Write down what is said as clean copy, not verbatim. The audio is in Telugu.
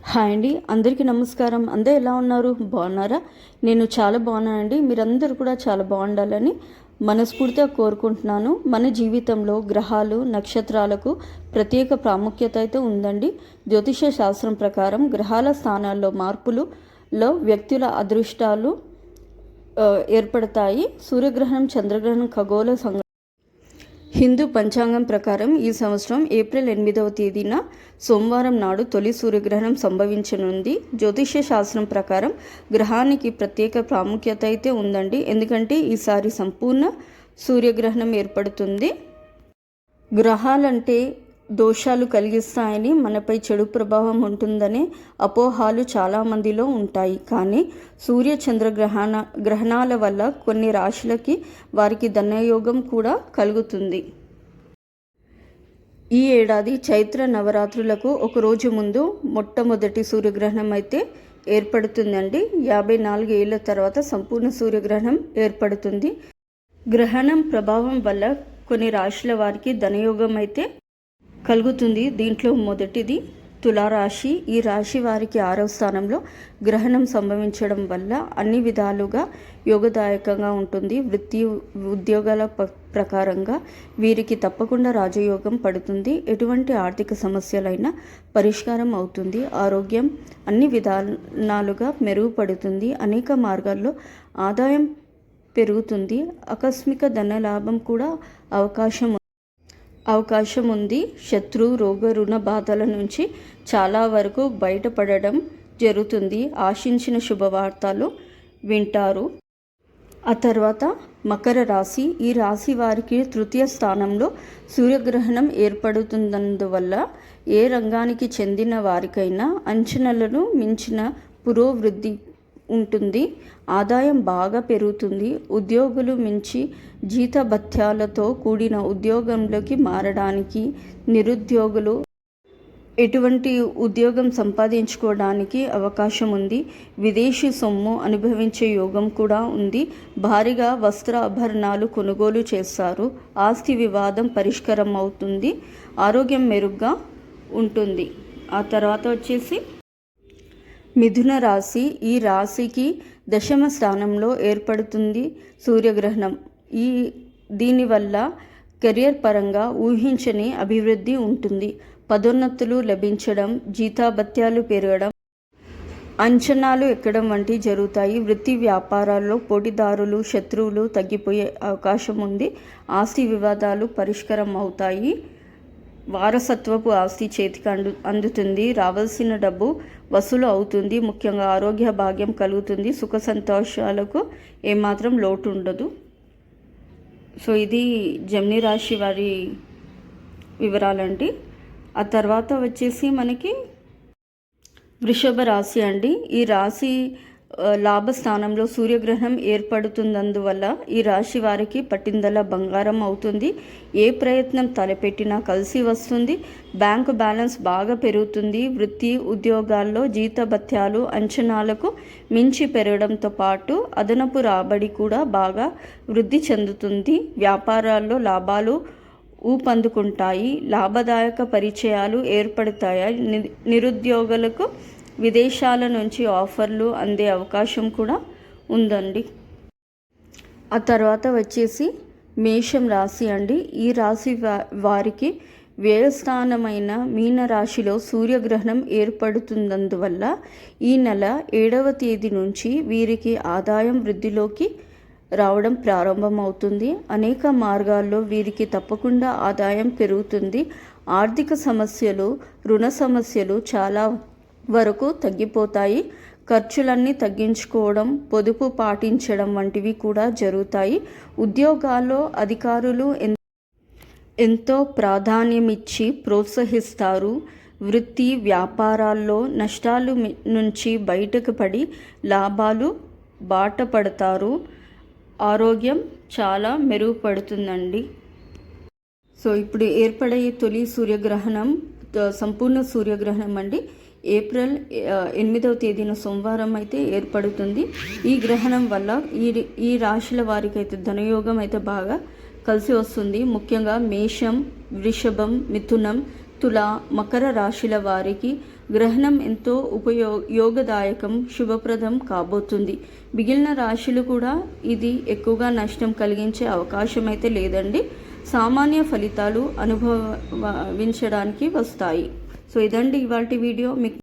హాయ్ అండి, అందరికీ నమస్కారం. అందరూ ఎలా ఉన్నారు? బాగున్నారా? నేను చాలా బాగున్నానండి. మీరందరూ కూడా చాలా బాగుండాలని మనస్ఫూర్తిగా కోరుకుంటున్నాను. మన జీవితంలో గ్రహాలు, నక్షత్రాలకు ప్రత్యేక ప్రాముఖ్యత అయితే ఉందండి. జ్యోతిష శాస్త్రం ప్రకారం గ్రహాల స్థానాల్లో మార్పులలో వ్యక్తుల అదృష్టాలు ఏర్పడతాయి. సూర్యగ్రహణం, చంద్రగ్రహణం ఖగోళ హిందూ పంచాంగం ప్రకారం ఈ సంవత్సరం ఏప్రిల్ 8వ తేదీన సోమవారం నాడు తొలి సూర్యగ్రహణం సంభవించనుంది. జ్యోతిష్య శాస్త్రం ప్రకారం గ్రహానికి ప్రత్యేక ప్రాముఖ్యత అయితే ఉందండి. ఎందుకంటే ఈసారి సంపూర్ణ సూర్యగ్రహణం ఏర్పడుతుంది. గ్రహాలంటే దోషాలు కలిగిస్తాయని, మనపై చెడు ప్రభావం ఉంటుందనే అపోహాలు చాలామందిలో ఉంటాయి. కానీ సూర్య చంద్ర గ్రహణాల వల్ల కొన్ని రాశులకి వారికి ధనయోగం కూడా కలుగుతుంది. ఈ ఏడాది చైత్ర నవరాత్రులకు ఒకరోజు ముందు మొట్టమొదటి సూర్యగ్రహణం అయితే ఏర్పడుతుందండి. 54 ఏళ్ల తర్వాత సంపూర్ణ సూర్యగ్రహణం ఏర్పడుతుంది. గ్రహణం ప్రభావం వల్ల కొన్ని రాశుల వారికి ధనయోగం అయితే కలుగుతుంది. దీంట్లో మొదటిది తులారాశి. ఈ రాశి వారికి 6వ స్థానంలో గ్రహణం సంభవించడం వల్ల అన్ని విధాలుగా యోగదాయకంగా ఉంటుంది. వృత్తి ఉద్యోగాల ప్రకారంగా వీరికి తప్పకుండా రాజయోగం పడుతుంది. ఎటువంటి ఆర్థిక సమస్యలైనా పరిష్కారం అవుతుంది. ఆరోగ్యం అన్ని విధానాలుగా మెరుగుపడుతుంది. అనేక మార్గాల్లో ఆదాయం పెరుగుతుంది. ఆకస్మిక ధనలాభం కూడా అవకాశం ఉంది. శత్రు, రోగ, రుణ బాధల నుంచి చాలా వరకు బయటపడడం జరుగుతుంది. ఆశించిన శుభవార్తలు వింటారు. ఆ తర్వాత మకర రాశి. ఈ రాశి వారికి తృతీయ స్థానంలో సూర్యగ్రహణం ఏర్పడుతున్నందువల్ల ఏ రంగానికి చెందిన వారికైనా అంచనాలను మించిన పురోవృద్ధి ఉంటుంది. ఆదాయం బాగా పెరుగుతుంది. ఉద్యోగులు మంచి జీతభత్యాలతో కూడిన ఉద్యోగంలోకి మారడానికి, నిరుద్యోగులు ఎటువంటి ఉద్యోగం సంపాదించుకోవడానికి అవకాశం ఉంది. విదేశీ సొమ్ము అనుభవించే యోగం కూడా ఉంది. భారీగా వస్త్ర ఆభరణాలు కొనుగోలు చేస్తారు. ఆస్తి వివాదం పరిష్కారం అవుతుంది. ఆరోగ్యం మెరుగ్గా ఉంటుంది. ఆ తర్వాత వచ్చేసి మిథున రాశి. ఈ రాశికి 10వ స్థానంలో ఏర్పడుతుంది సూర్యగ్రహణం. దీనివల్ల కెరియర్ పరంగా ఊహించని అభివృద్ధి ఉంటుంది. పదోన్నతులు లభించడం, జీతభత్యాలు పెరగడం, అంచనాలు ఎక్కడం వంటివి జరుగుతాయి. వృత్తి వ్యాపారాల్లో పోటీదారులు, శత్రువులు తగ్గిపోయే అవకాశం ఉంది. ఆస్తి వివాదాలు పరిష్కారం అవుతాయి. వారసత్వపు ఆస్తి చేతికి అందుతుంది. రావాల్సిన డబ్బు వసూలు అవుతుంది. ముఖ్యంగా ఆరోగ్య భాగ్యం కలుగుతుంది. సుఖ సంతోషాలకు ఏమాత్రం లోటు ఉండదు. సో ఇది జెమిని రాశి వారి వివరాలండి. ఆ తర్వాత వచ్చేసి మనకి వృషభ రాశి అండి. ఈ రాశి లాభస్థానంలో సూర్యగ్రహణం ఏర్పడుతున్నందువల్ల ఈ రాశి వారికి పట్టిందల బంగారం అవుతుంది. ఏ ప్రయత్నం తలపెట్టినా కలిసి వస్తుంది. బ్యాంకు బ్యాలెన్స్ బాగా పెరుగుతుంది. వృత్తి ఉద్యోగాల్లో జీతభత్యాలు అంచనాలకు మించి పెరగడంతో పాటు అదనపు రాబడి కూడా బాగా వృద్ధి చెందుతుంది. వ్యాపారాల్లో లాభాలు ఊపందుకుంటాయి. లాభదాయక పరిచయాలు ఏర్పడతాయి. నిరుద్యోగులకు విదేశాల నుంచి ఆఫర్లు అందే అవకాశం కూడా ఉందండి. ఆ తర్వాత వచ్చేసి మేషం రాశి అండి. ఈ రాశి వారికి వ్యయస్థానమైన మీనరాశిలో సూర్యగ్రహణం ఏర్పడుతున్నందువల్ల ఈ నెల 7వ తేదీ నుంచి వీరికి ఆదాయం వృద్ధిలోకి రావడం ప్రారంభమవుతుంది. అనేక మార్గాల్లో వీరికి తప్పకుండా ఆదాయం పెరుగుతుంది. ఆర్థిక సమస్యలు, రుణ సమస్యలు చాలా వరకు తగ్గిపోతాయి. ఖర్చులన్నీ తగ్గించుకోవడం, పొదుపు పాటించడం వంటివి కూడా జరుగుతాయి. ఉద్యోగాల్లో అధికారులు ఎంతో ప్రాధాన్యమిచ్చి ప్రోత్సహిస్తారు. వృత్తి వ్యాపారాల్లో నష్టాలు నుంచి బయటకు పడి లాభాలు బాట పడతారు. ఆరోగ్యం చాలా మెరుగుపడుతుందండి. సో ఇప్పుడు ఏర్పడే తొలి సూర్యగ్రహణం సంపూర్ణ సూర్యగ్రహణం అండి. ఏప్రిల్ 8వ తేదీన సోమవారం అయితే ఏర్పడుతుంది. ఈ గ్రహణం వల్ల ఈ రాశుల వారికి అయితే ధనయోగం అయితే బాగా కలిసి వస్తుంది. ముఖ్యంగా మేషం, వృషభం, మిథునం, తుల, మకర రాశుల వారికి గ్రహణం ఎంతో యోగదాయకం, శుభప్రదం కాబోతుంది. మిగిలిన రాశులు కూడా ఇది ఎక్కువగా నష్టం కలిగించే అవకాశం అయితే లేదండి. సామాన్య ఫలితాలు అనుభవించడానికి వస్తాయి. సో ఇదండి ఇవాల్టి వీడియో. మీకు